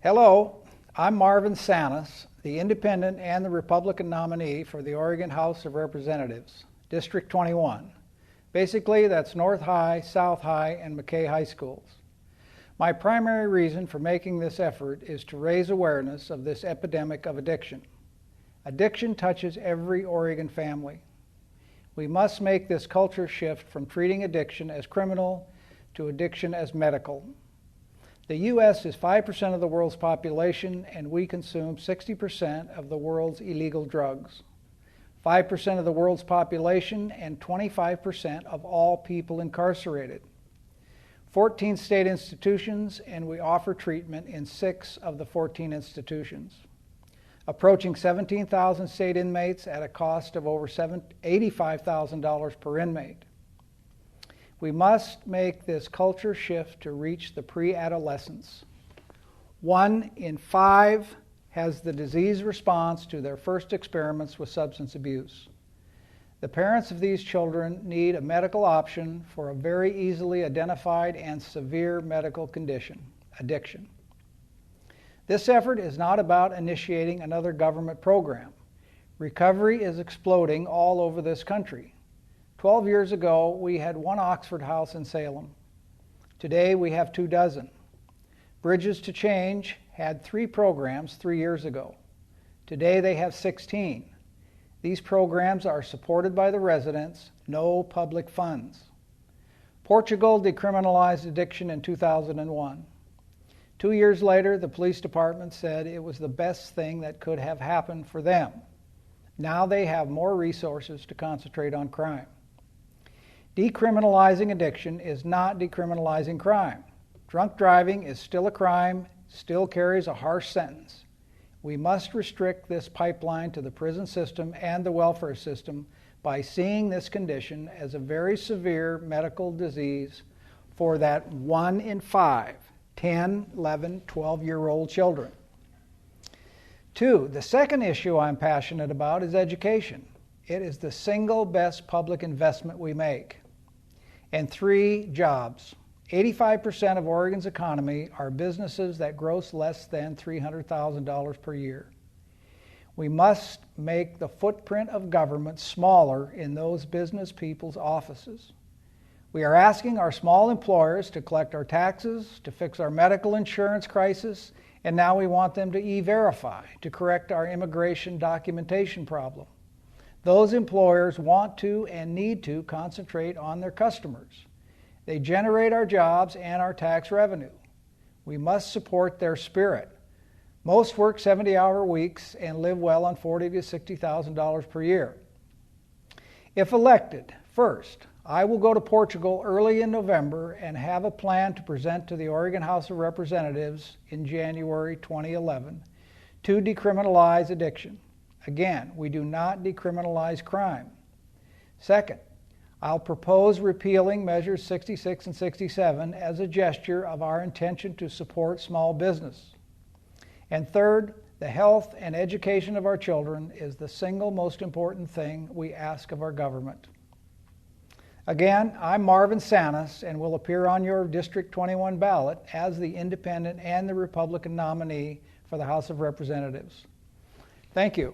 Hello, I'm Marvin, the Independent and the Republican nominee for the Oregon House of Representatives, District 21. Basically, that's North High, South High, and McKay High Schools. My primary reason for making this effort is to raise awareness of this epidemic of addiction. Addiction touches every Oregon family. We must make this culture shift from treating addiction as criminal to addiction as medical. The U.S. is 5% of the world's population, and we consume 60% of the world's illegal drugs. 5% of the world's population and 25% of all people incarcerated. 14 state institutions, and we offer treatment in 6 of the 14 institutions. Approaching 17,000 state inmates at a cost of over $85,000 per inmate. We must make this culture shift to reach the pre-adolescents. 1 in 5 has the disease response to their first experiments with substance abuse. The parents of these children need a medical option for a very easily identified and severe medical condition, addiction. This effort is not about initiating another government program. Recovery is exploding all over this country. 12 years ago, we had 1 Oxford House in Salem. Today, we have 24. Bridges to Change had 3 programs 3 years ago. Today, they have 16. These programs are supported by the residents, no public funds. Portugal decriminalized addiction in 2001. 2 years later, the police department said it was the best thing that could have happened for them. Now they have more resources to concentrate on crime. Decriminalizing addiction is not decriminalizing crime. Drunk driving is still a crime, still carries a harsh sentence. We must restrict this pipeline to the prison system and the welfare system by seeing this condition as a very severe medical disease for that 1 in 5, 10, 11, 12-year-old children. 2, the second issue I'm passionate about is education. It is the single best public investment we make. And 3, jobs. 85% of Oregon's economy are businesses that gross less than $300,000 per year. We must make the footprint of government smaller in those business people's offices. We are asking our small employers to collect our taxes, to fix our medical insurance crisis, and now we want them to e-verify, to correct our immigration documentation problem. Those employers want to and need to concentrate on their customers. They generate our jobs and our tax revenue. We must support their spirit. Most work 70-hour weeks and live well on $40,000 to $60,000 per year. If elected, first, I will go to Portugal early in November and have a plan to present to the Oregon House of Representatives in January 2011 to decriminalize addiction. Again, we do not decriminalize crime. Second, I'll propose repealing Measures 66 and 67 as a gesture of our intention to support small business. And third, the health and education of our children is the single most important thing we ask of our government. Again, I'm Marvin and will appear on your District 21 ballot as the Independent and the Republican nominee for the House of Representatives. Thank you.